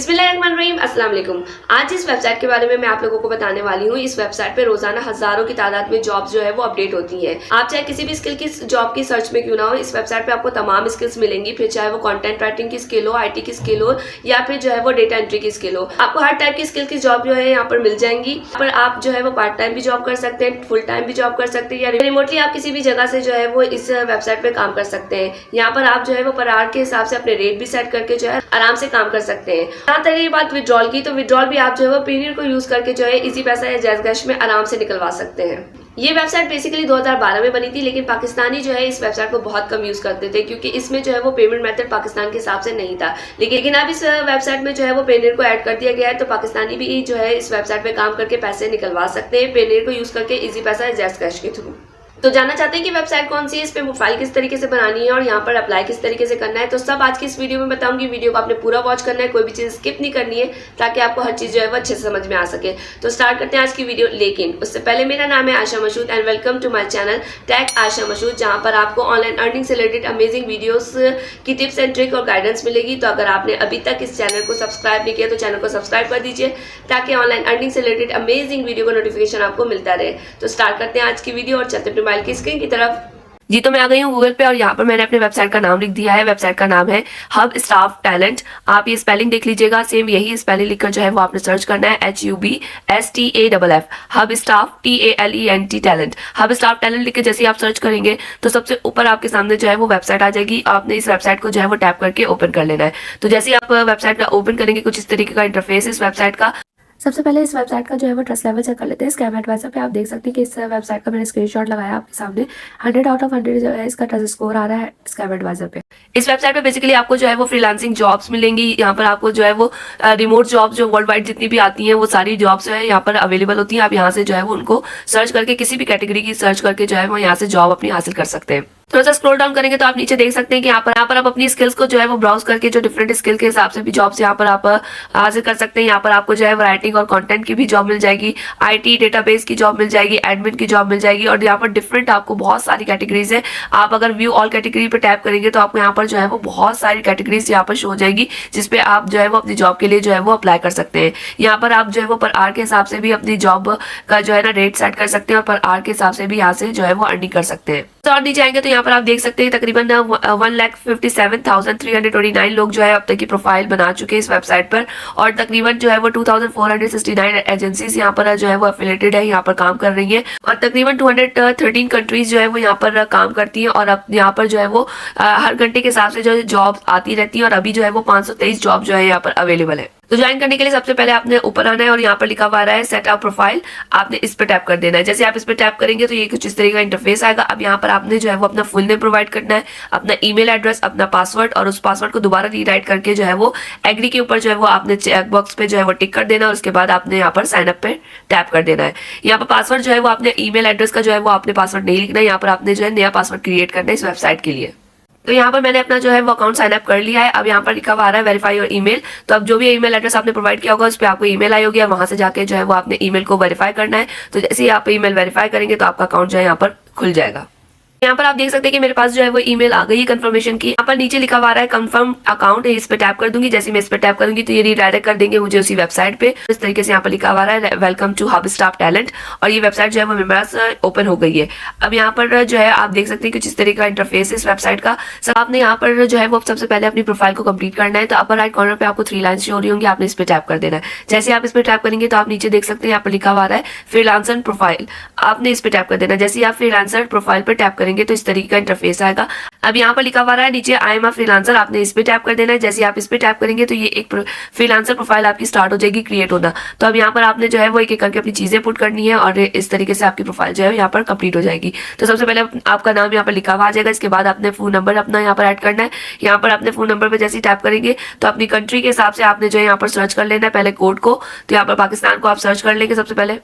बिस्मिल्लाहिर्रहमानिर्रहीम, अस्सलाम वालेकुम। आज इस वेबसाइट के बारे में मैं आप लोगों को बताने वाली हूँ। इस वेबसाइट पे रोजाना हजारों की तादाद में जॉब्स जो है वो अपडेट होती हैं। आप चाहे किसी भी स्किल की जॉब की सर्च में क्यों ना हो, इस वेबसाइट पे आपको तमाम स्किल्स मिलेंगी। फिर चाहे वो कंटेंट राइटिंग की स्किल हो, IT की स्किल हो या फिर जो है वो डेटा एंट्री की स्किल हो, आपको हर टाइप की स्किल की जॉब जो है यहाँ पर मिल जाएंगी। यहाँ पर आप जो है वो पार्ट टाइम भी जॉब कर सकते हैं, फुल टाइम भी जॉब कर सकते हैं या रिमोटली आप किसी भी जगह से जो है वो इस वेबसाइट पे काम कर सकते हैं। यहाँ पर आप जो है वो पर आवर के हिसाब से अपने रेट भी सेट करके जो है आराम से काम कर सकते हैं। जहाँ तक ये बात विड्रॉल की, तो विड्रॉल भी आप जो है वो पेनियर को यूज करके जो है इजी पैसा या जैज़ कैश में आराम से निकलवा सकते हैं। ये वेबसाइट बेसिकली 2012 में बनी थी, लेकिन पाकिस्तानी जो है इस वेबसाइट को बहुत कम यूज करते थे क्योंकि इसमें जो है वो पेमेंट मेथड पाकिस्तान के हिसाब से नहीं था। लेकिन अब इस वेबसाइट में जो है वो पेनियर को ऐड कर दिया गया है, तो पाकिस्तानी भी जो है इस वेबसाइट पे काम करके पैसे निकलवा सकते हैं पेनियर को यूज करके इजी पैसा या जैज़ कैश के थ्रू। तो जानना चाहते हैं कि वेबसाइट कौन सी है, इस पे प्रोफाइल किस तरीके से बनानी है और यहाँ पर अप्लाई किस तरीके से करना है, तो सब आज की इस वीडियो में बताऊंगी। वीडियो को आपने पूरा वॉच करना है, कोई भी चीज स्किप नहीं करनी है ताकि आपको हर चीज जो है वो अच्छे से समझ में आ सके। तो स्टार्ट करते हैं आज की वीडियो। लेकिन उससे पहले मेरा नाम है Asha Masood and welcome to my channel tech Asha Masood, जहाँ पर आपको ऑनलाइन अर्निंग से रिलेटेड अमेजिंग वीडियोस की टिप्स एंड ट्रिक और गाइडेंस मिलेगी। तो अगर आपने अभी तक इस चैनल को सब्सक्राइब नहीं किया तो चैनल को सब्सक्राइब कर दीजिए ताकि ऑनलाइन अर्निंग से रिलेटेड अमेजिंग वीडियो का नोटिफिकेशन आपको मिलता रहे। तो स्टार्ट करते हैं आज की वीडियो और चलते हैं मोबाइल की स्क्रीन की तरफ। जी, तो मैं आ गई हूँ गूगल पे और यहाँ पर मैंने अपने वेबसाइट का नाम लिख दिया है। वेबसाइट का नाम है हब स्टाफ टैलेंट। आप ये स्पेलिंग देख लीजिएगा, सेम यही स्पेलिंग लिखकर जो है वो आपने सर्च करना है HUBSTAFF hub staff TALENT talent. Hub staff talent लिख के जैसे आप सर्च करेंगे तो सबसे ऊपर आपके सामने जो है वो वेबसाइट आ जाएगी। आपने इस वेबसाइट को जो है वो टैप करके ओपन कर लेना है। तो जैसे आप वेबसाइट का ओपन करेंगे कुछ इस तरीके का इंटरफेस इस वेबसाइट का। सबसे पहले इस वेबसाइट का जो है वो ट्रस्ट लेवल चेक कर लेते हैं। स्कैम एडवाइजर पे आप देख सकते हैं कि इस वेबसाइट का मैंने स्क्रीनशॉट लगाया आपके सामने। 100 आउट ऑफ 100 जो है इसका ट्रस्ट स्कोर आ रहा है स्कैम एडवाइजर पे। इस वेबसाइट पे बेसिकली आपको जो है वो फ्रीलांसिंग जॉब्स मिलेंगी। यहाँ पर आपको जो है वो रिमोट जॉब जो वर्ल्ड वाइड जितनी भी आती हैं वो सारी जॉब्स जो है यहाँ पर अवेलेबल होती हैं। आप यहाँ से जो है वो उनको सर्च करके किसी भी कैटेगरी की सर्च करके जो है वो यहाँ से जॉब अपनी हासिल कर सकते हैं। थोड़ा सा स्क्रॉल डाउन करेंगे तो आप नीचे देख सकते हैं कि यहाँ पर आप अपनी स्किल्स को जो है वो ब्राउज करके जो डिफरेंट स्किल के हिसाब से भी जॉब्स यहाँ पर आप हासिल कर सकते हैं। यहाँ पर आपको जो है राइटिंग और कंटेंट की भी जॉब मिल जाएगी, IT डेटाबेस की जॉब मिल जाएगी, एडमिन की जॉब मिल जाएगी और यहाँ पर डिफरेंट आपको बहुत सारी कैटेगरीज है। आप अगर व्यू ऑल कैटेगरी पे टैप करेंगे तो आपको यहाँ पर जो है वो बहुत सारी कैटेगरीज यहाँ पर शो हो जाएगी जिसपे आप जो है वो अपनी जॉब के लिए जो है वो अप्लाई कर सकते हैं। यहाँ पर आप जो है वो पर आवर के हिसाब से भी अपनी जॉब का जो है ना रेट सेट कर सकते हैं और पर आवर के हिसाब से भी यहाँ से जो है वो अर्निंग कर सकते हैं। तो और नीचे आएंगे तो यहाँ पर आप देख सकते हैं तकरीबन 1,57,329 लोग जो है अब तक की प्रोफाइल बना चुके हैं इस वेबसाइट पर और तकरीबन जो है वो 2,469 एजेंसीज यहाँ पर जो है वो एफिलेटेड है, यहाँ पर काम कर रही है और तकरीबन 213 कंट्रीज जो है वो यहाँ पर काम करती है और अब यहाँ पर जो है वो हर घंटे के हिसाब से जो है जॉब आती रहती है और अभी जो है वो 523 जॉब जो है यहाँ पर अवेलेबल है। तो ज्वाइन करने के लिए सबसे पहले आपने ऊपर आना है और यहाँ पर लिखा हुआ है सेट अप प्रोफाइल। आपने इस पे टैप कर देना है। जैसे आप इस पे टैप करेंगे तो ये कुछ इस तरीके का इंटरफेस आएगा। अब यहाँ पर आपने जो है वो अपना फुल नेम प्रोवाइड करना है, अपना ईमेल एड्रेस, अपना पासवर्ड और उस पासवर्ड को दोबारा रीराइट करके जो है वो एग्री के ऊपर जो है वो आपने चेक बॉक्स पे जो है वो टिक कर देना और उसके बाद आपने यहाँ पर साइन अप पे टैप कर देना है। यहाँ पर पासवर्ड जो है वो आपने ईमेल एड्रेस का जो है वो आपने पासवर्ड नहीं लिखना है, यहाँ पर आपने जो है नया पासवर्ड क्रिएट करना है इस वेबसाइट के लिए। तो यहाँ पर मैंने अपना जो है वो अकाउंट साइन अप कर लिया है। अब यहाँ पर लिखा हुआ आ रहा है वेरीफाई योर ईमेल। तो अब जो भी ईमेल एड्रेस आपने प्रोवाइड किया होगा उस पर आपको ईमेल आई होगी और वहां से जाके जो है वो आपने ईमेल को वेरीफाई करना है। तो जैसे ही आप ईमेल वेरीफाई करेंगे तो आपका अकाउंट जो है यहाँ पर खुल जाएगा। यहाँ पर आप देख सकते हैं कि मेरे पास जो है वो ईमेल आ गई है कंफर्मेशन की। यहाँ पर नीचे लिखा हुआ है कंफर्म अकाउंट, इस पे टैप कर दूंगी। जैसे मैं इस पे टैप करूंगी तो ये रिडायरेक्ट कर देंगे मुझे उसी वेबसाइट पे। इस तरीके से यहाँ पर लिखा हुआ है welcome to hub staff talent और ये वेबसाइट जो है वो मेरे पास ओपन हो गई है। अब यहाँ पर जो है आप देख सकते हैं कुछ इस तरीके का इंटरफेस इस वेबसाइट का। सब आपने यहाँ पर जो है वो सबसे पहले अपनी प्रोफाइल को कंप्लीट करना है। तो अपर राइट कॉर्नर पे आपको 3 लाइन्स शो हो रही होंगी, आपने इस पे टैप कर देना है। जैसे आप इस पे टैप करेंगे तो आप नीचे देख सकते हैं यहाँ पर लिखा हुआ है फ्रीलांसर प्रोफाइल, आपने इस पे टैप कर देना। जैसे आप फ्रीलांसर प्रोफाइल पर टैप करेंगे तो इस तरीके का इंटरफेस आएगा। अब यहाँ पर लिखा हुआ है नीचे आई एम अ फ्रीलांसर, आपने इस पे टैप कर देना है। जैसे आप इस पे टैप करेंगे तो ये एक फ्रीलांसर प्रोफाइल आपकी स्टार्ट हो जाएगी क्रिएट होना। तो अब यहाँ पर आपने जो है वो एक एक करके अपनी चीजें पुट करनी है और इस तरीके से आपकी प्रोफाइल जो है यहाँ पर कंप्लीट हो जाएगी। तो सबसे पहले आपका नाम यहाँ पर लिखा हुआ आ जाएगा। इसके बाद आपने फोन नंबर अपना यहाँ पर ऐड करना है। यहाँ पर अपने फोन नंबर पर जैसे ही टैप करेंगे तो अपनी कंट्री के हिसाब से आपने जो है यहाँ पर सर्च कर लेना है पहले कोड को। तो यहाँ पर पाकिस्तान को आप सर्च कर लेंगे। सबसे पहले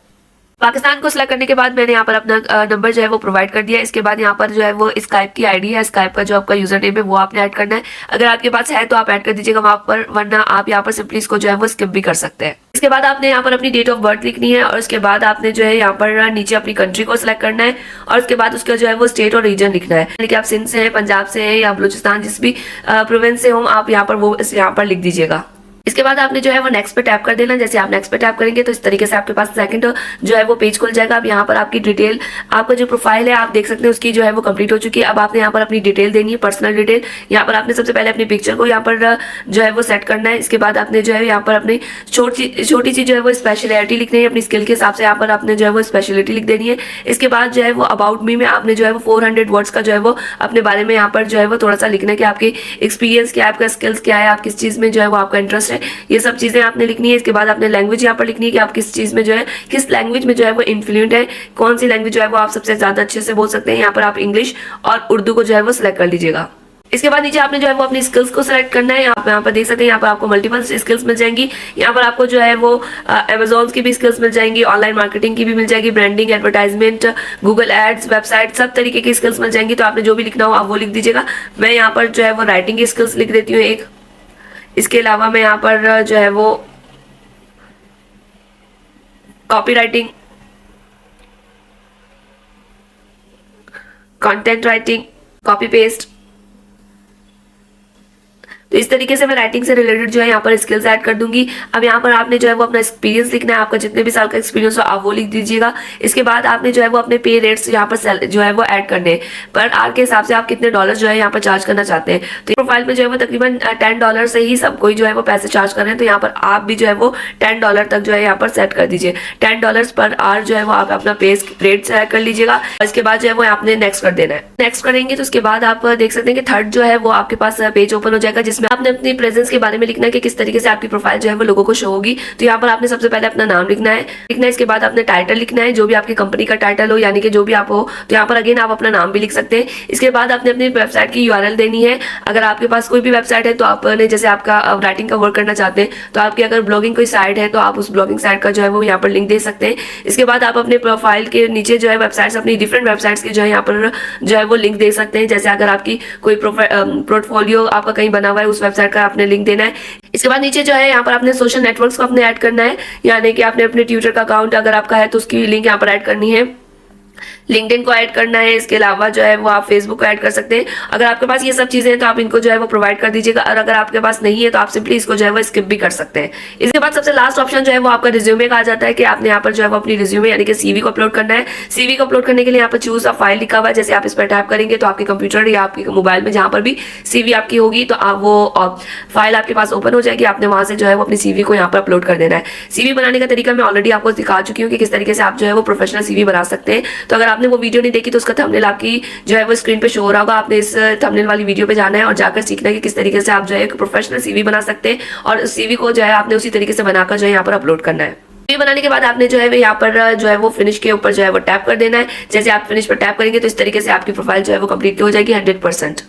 पाकिस्तान को सिलेक्ट करने के बाद मैंने यहाँ पर अपना नंबर जो है वो प्रोवाइड कर दिया। इसके बाद यहाँ पर जो है वो स्काइप की आईडी है, स्काइप का जो आपका यूजर नेम है वो आपने ऐड करना है। अगर आपके पास है तो आप ऐड कर दीजिएगा वहां पर, वरना आप यहाँ पर सिंपली इसको जो है वो स्किप भी कर सकते हैं। इसके बाद आपने यहाँ पर अपनी डेट ऑफ बर्थ लिखनी है और उसके बाद आपने जो है यहाँ पर नीचे अपनी कंट्री को सिलेक्ट करना है और उसके बाद उसका जो है वो स्टेट और रीजन लिखना है। यानी कि आप सिंध से हैं, पंजाब से हैं या बलूचिस्तान जिस भी प्रोविंस से हो आप यहाँ पर वो यहाँ पर लिख दीजिएगा। इसके बाद आपने जो है वो नेक्स्ट पे टैप कर देना। जैसे आप नेक्स्ट पे टैप करेंगे तो इस तरीके से आपके पास सेकंड जो है वो पेज खुल जाएगा। अब यहाँ पर आपकी डिटेल, आपका जो प्रोफाइल है आप देख सकते हैं उसकी जो है वो कंप्लीट हो चुकी है। अब आपने यहाँ पर अपनी डिटेल देनी है, पर्सनल डिटेल। यहाँ पर आपने सबसे पहले अपनी पिक्चर को यहाँ पर जो है वो सेट करना है। इसके बाद आपने जो है यहाँ पर अपनी छोटी सी जो है वो स्पेशलिटी लिखनी है, अपनी स्किल के हिसाब से यहाँ पर आपने जो है वो स्पेशलिटी लिख देनी है। इसके बाद जो है वो अबाउट मी में आपने जो है वो 400 वर्ड्स का जो है वो अपने बारे में यहाँ पर जो है वो थोड़ा सा लिखना है कि आपकी एक्सपीरियंस क्या है, आपका स्किल्स क्या है, आप किस चीज़ में जो है वो आपका इंटरेस्ट है, ये सब चीज़ें आपने लिखनी है। इसके बाद आपने लैंग्वेज यहाँ पर लिखनी है कि आप किस चीज़ में जो है, किस लैंग्वेज में जो है वो इन्फ्लुएंट है, कौन सी लैंग्वेज जो है वो आप सबसे ज़्यादा अच्छे से बोल सकते हैं। यहाँ पर आप इंग्लिश और उर्दू को जो है वो सिलेक्ट कर लीजिएगा। इसके बाद नीचे आपने जो है वो अपनी स्किल्स को सिलेक्ट करना है। यहाँ पर देख सकते हैं, यहाँ पर आपको मल्टीपल स्किल्स मिल जाएंगी। यहाँ पर आपको जो है वो अमेजोन की भी स्किल्स मिल जाएंगी, ऑनलाइन मार्केटिंग की भी मिल जाएगी, branding, advertisement, Google ads, website, सब तरीके की स्किल्स मिल जाएंगी। तो आपने जो भी लिखना हो आप वो लिख दीजिएगा। मैं यहाँ पर जो है वो राइटिंग की स्किल्स लिख देती हूँ एक। इसके अलावा मैं यहाँ पर जो है वो copy writing, content writing, copy paste, तो इस तरीके से मैं राइटिंग से रिलेटेड जो है यहाँ पर स्किल्स ऐड कर दूंगी। अब यहाँ पर आपने जो है वो अपना एक्सपीरियंस लिखना है, आपका जितने भी साल का एक्सपीरियंस हो आप वो लिख दीजिएगा। इसके बाद आपने जो है वो अपने पे रेट्स यहाँ पर जो है वो ऐड करने हैं, पर आर के हिसाब से आप कितने डॉलर जो है यहाँ पर चार्ज करना चाहते हैं। तो प्रोफाइल में जो है वो तकरीबन $10 से ही सब कोई जो है वो पैसे चार्ज कर रहे हैं। तो यहाँ पर आप भी जो है वो $10 तक जो है यहाँ पर सेट कर दीजिए। $10 पर आवर जो है वो आप अपना पे रेट सेट कर लीजिएगा। इसके बाद जो है वो आपने नेक्स्ट कर देना है। नेक्स्ट करेंगे तो उसके बाद आप देख सकते हैं कि थर्ड जो है वो आपके पास पेज ओपन हो जाएगा, जिसमें आपने अपनी प्रेजेंस के बारे में लिखना है कि किस तरीके से आपकी प्रोफाइल जो है वो लोगों को शो होगी। तो यहाँ पर आपने सबसे पहले अपना नाम लिखना है। इसके बाद आपने टाइटल लिखना है, जो भी आपकी कंपनी का टाइटल हो, यानी कि जो भी आप हो। तो यहाँ पर अगेन आप अपना नाम भी लिख सकते हैं। इसके बाद आपने अपनी वेबसाइट की URL देनी है। अगर आपके पास कोई भी वेबसाइट है तो आपने, जैसे आपका राइटिंग का वर्क करना चाहते हैं तो आपकी अगर ब्लॉगिंग कोई साइट है तो आप उस ब्लॉगिंग साइट का जो है वो यहाँ पर लिंक दे सकते हैं। इसके बाद आप अपने प्रोफाइल के नीचे जो है वेबसाइट्स, अपनी डिफरेंट वेबसाइट्स के जो है यहाँ पर जो है वो लिंक दे सकते हैं। जैसे अगर आपकी कोई पोर्टफोलियो आपका कहीं बना हुआ है, उस वेबसाइट का आपने लिंक देना है। इसके बाद नीचे जो है यहाँ पर आपने सोशल नेटवर्क्स को अपने ऐड करना है, यानी कि आपने अपने ट्विटर का अकाउंट अगर आपका है तो उसकी लिंक यहाँ पर ऐड करनी है, लिंक्डइन को ऐड करना है। इसके अलावा जो है वो आप फेसबुक को ऐड कर सकते हैं। अगर आपके पास ये सब चीजें हैं तो आप इनको जो है वो प्रोवाइड कर दीजिएगा, और अगर आपके पास नहीं है तो आप सिंपली इसको जो है वो स्किप भी कर सकते हैं। इसके बाद सबसे लास्ट ऑप्शन जो है वो आपका रिज्यूमे का आ जाता है कि आपने यहाँ पर जो है वो अपनी रिज्यूमे यानी कि CV को अपलोड करना है। CV को अपलोड करने के लिए यहाँ पर चूज अ फाइल लिखा हुआ है। जैसे आप इस पर टैप करेंगे तो आपके कंप्यूटर या आपके मोबाइल में जहाँ पर भी CV आपकी होगी तो आप वो फाइल आपके पास ओपन हो जाएगी। आपने वहां से जो है वो अपनी CV को यहाँ पर अपलोड कर देना है। CV बनाने का तरीका मैं ऑलरेडी आपको दिखा चुकी हूँ कि किस तरीके से आप जो है वो प्रोफेशनल CV बना सकते हैं। तो अगर आपने वो वीडियो नहीं देखी तो उसका थंबनेल आपकी जो है वो स्क्रीन पे शो हो रहा होगा। आपने इस थंबनेल वाली वीडियो पे जाना है और जाकर सीखना है कि किस तरीके से आप जो है एक प्रोफेशनल CV बना सकते हैं, और CV को जो है आपने उसी तरीके से बनाकर जो है यहाँ पर अपलोड करना है। CV बनाने के बाद आपने जो है यहाँ पर जो है वो फिनिश के ऊपर जो है वो टैप कर देना है। जैसे आप फिनिश पर टैप करेंगे तो इस तरीके से आपकी प्रोफाइल जो है वो कंप्लीट हो जाएगी 100%।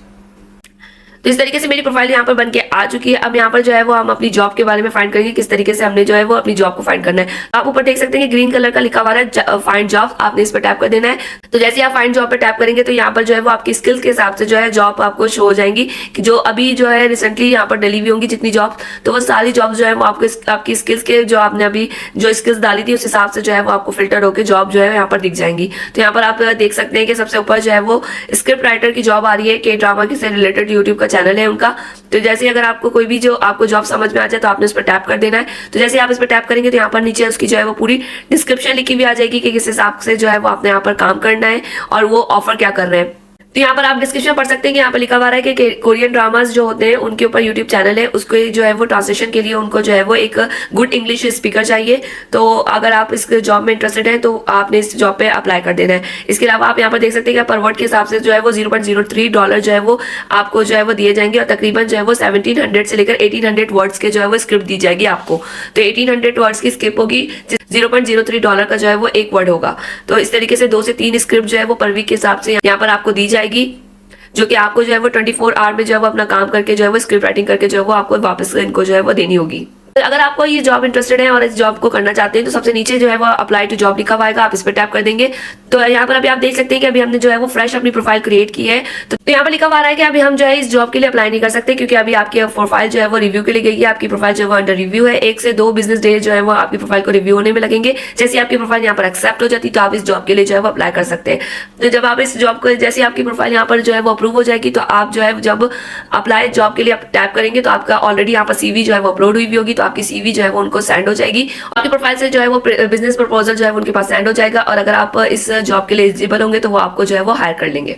तो इस तरीके से मेरी प्रोफाइल यहाँ पर बन के आ चुकी है। अब यहाँ पर जो है वो हम अपनी जॉब के बारे में फाइंड करेंगे, किस तरीके से हमने जो है वो अपनी जॉब को फाइंड करना है। आप ऊपर देख सकते हैं कि ग्रीन कलर का लिखा हुआ है फाइंड जॉब, आपने इस पर टैप कर देना है। तो जैसे आप फाइंड जॉब पर टैप करेंगे तो यहाँ पर जो है वो आपकी स्किल्स के हिसाब से जो है जॉब आपको शो हो जाएंगी कि जो अभी जो है रिसेंटली यहाँ पर डली हुई होंगी जितनी जॉब, तो वो सारी जॉब जो है वो आपको आपकी स्किल्स के जो आपने अभी जो स्किल्स डाली थी उस हिसाब से जो है वो आपको फिल्टर होकर जॉब जो है यहाँ पर दिख जाएंगी। तो यहाँ पर आप देख सकते हैं कि सबसे ऊपर जो है वो स्क्रिप्ट राइटर की जॉब आ रही है, के ड्रामा से रिलेटेड यूट्यूब का चैनल है उनका। तो जैसे अगर आपको कोई भी जो आपको जॉब समझ में आ जाए तो आपने उस पर टैप कर देना है। तो जैसे आप इस पर टैप करेंगे तो यहाँ पर नीचे उसकी जो है वो पूरी डिस्क्रिप्शन लिखी हुई आ जाएगी कि किस हिसाब से जो है वो आपने यहाँ पर काम करना है और वो ऑफर क्या कर रहे हैं। तो यहाँ पर आप डिस्क्रिप्शन पढ़ सकते हैं कि यहाँ पर लिखा हुआ है कि कोरियन ड्रामास जो होते हैं उनके ऊपर यूट्यूब चैनल है, उसको जो है वो ट्रांसलेशन के लिए उनको जो है वो एक गुड इंग्लिश स्पीकर चाहिए। तो अगर आप इस जॉब में इंटरेस्टेड हैं तो आपने इस जॉब पे अप्लाई कर देना है। इसके अलावा आप यहाँ पर देख सकते हैं कि पर वर्ड के हिसाब से जो है वो $0.03 जो है वो आपको जो है वो दिए जाएंगे, और तकरीबन जो है वो 1700 से लेकर 1800 वर्ड्स के जो है वो स्क्रिप्ट दी जाएगी आपको। तो 1800 वर्ड्स की स्क्रिप्ट होगी, $0.03 का जो है वो एक वर्ड होगा। तो इस तरीके से 2 से 3 स्क्रिप्ट जो है वो पर वीक के हिसाब से यहाँ पर आपको दी जाएगी, जो कि आपको जो है वो 24 आवर में जो है वो अपना काम करके जो है वो स्क्रिप्ट राइटिंग करके जो है वो आपको वापस इनको जो है वो देनी होगी। अगर आपको ये जॉब इंटरेस्टेड है और इस जॉब को करना चाहते हैं तो सबसे नीचे जो है वो अप्लाई टू जॉब लिखा हुआ आएगा, आप इस पर टैप कर देंगे तो यहाँ पर अभी आप देख सकते हैं कि अभी हमने जो है वो फ्रेश अपनी प्रोफाइल क्रिएट की है। तो यहाँ पर लिखा हुआ है कि अभी हम जो है इस जॉब के लिए अप्लाई नहीं कर सकते क्योंकि अभी आपकी प्रोफाइल जो है वो रिव्यू के लिए गई है, आपकी प्रोफाइल जो है वो अंडर रिव्यू है। 1 से 2 बिजनेस डे जो है वो आपकी प्रोफाइल को रिव्यू होने में लगेंगे। जैसे आपकी प्रोफाइल यहाँ पर एक्सेप्ट हो जाती तो आप इस जॉब के लिए जो है वो अप्लाई कर सकते हैं। तो जब आप इस जॉब को जैसे आपकी प्रोफाइल यहाँ पर जो है वो अप्रूव हो जाएगी तो आप जो है जब अप्लाई जॉब के लिए आप टैप करेंगे तो आपका ऑलरेडी यहाँ पर सीवी जो है वो अपलोड हुई भी होगी, तो आपकी सीवी जो है वो उनको सेंड हो जाएगी। आपकी प्रोफाइल से जो है वो बिजनेस प्रपोजल जो है वो उनके पास सेंड हो जाएगा और अगर आप इस जॉब के लिए एलिजिबल होंगे तो वो आपको जो है वो हायर कर लेंगे।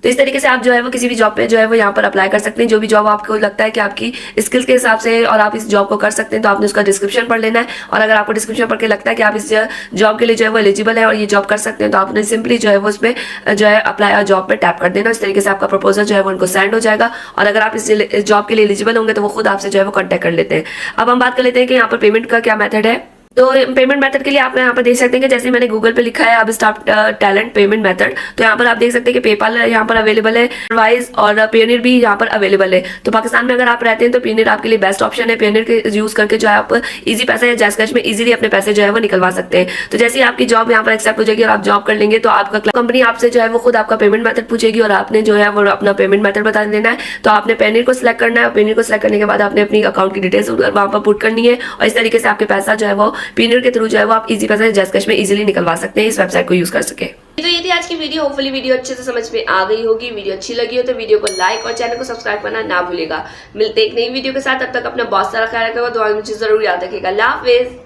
तो इस तरीके से आप जो है वो किसी भी जॉब पे जो है वो यहाँ पर अप्लाई कर सकते हैं। जो भी जॉब आपको लगता है कि आपकी स्किल्स के हिसाब से और आप इस जॉब को कर सकते हैं तो आपने उसका डिस्क्रिप्शन पढ़ लेना है। और अगर आपको डिस्क्रिप्शन पढ़ के लगता है कि आप इस जॉब के लिए जो है वो एलिजिबल है और ये जॉब कर सकते हैं तो आपने सिंपली जो है वो उसमें जो है अप्लाई जॉब पे टैप कर देना। इस तरीके से आपका प्रपोजल जो है वो उनको सेंड हो जाएगा और अगर आप इस जॉब के लिए एलिजिबल होंगे तो वो खुद आपसे जो है वो कॉन्टैक्ट कर लेते हैं। अब हम बात कर लेते हैं कि यहाँ पर पेमेंट का क्या मेथड है। तो पेमेंट मेथड के लिए आप यहाँ पर देख सकते हैं कि जैसे मैंने गूगल पे लिखा है अब स्टाफ टैलेंट पेमेंट मेथड, तो यहाँ पर आप देख सकते हैं कि पेपाल यहाँ पर अवेलेबल है, वाइज और पेयोनियर भी यहाँ पर अवेलेबल है। तो पाकिस्तान में अगर आप रहते हैं तो पेयोनियर आपके लिए बेस्ट ऑप्शन है। पेयोनियर के यूज करके जो है आप इजी पैसा या जैज़ कैश में इजीली अपने पैसे जो है वो निकलवा सकते हैं। तो जैसे ही आपकी जॉब यहाँ पर एक्सेप्ट हो जाएगी और आप जॉब कर लेंगे तो आपका कंपनी आपसे जो है वो खुद आपका पेमेंट मेथड पूछेगी और आपने जो है वो अपना पेमेंट मेथड बता देना है। तो आपने पेयोनियर को सिलेक्ट करना है। पेयोनियर को सिलेक्ट करने के बाद आपने अपनी अकाउंट की डिटेल्स वहाँ पर पुट करनी है और इस तरीके से आपके पैसा जो है वो पेयोनियर के थ्रू जो है वो आप इजी पैसा जैज़ कैश में इजीली निकलवा सकते हैं इस वेबसाइट को यूज कर सके। तो ये थी आज की वीडियो। होपफुली वीडियो अच्छे से समझ में आ गई होगी। वीडियो अच्छी लगी हो तो वीडियो को लाइक और चैनल को सब्सक्राइब करना ना भूलेगा। मिलते एक नई वीडियो के साथ, तब तक अपना बहुत सारा ख्याल रखेगा। दुआ में मुझे जरूर याद रखेगा। अल्लाह हाफिज।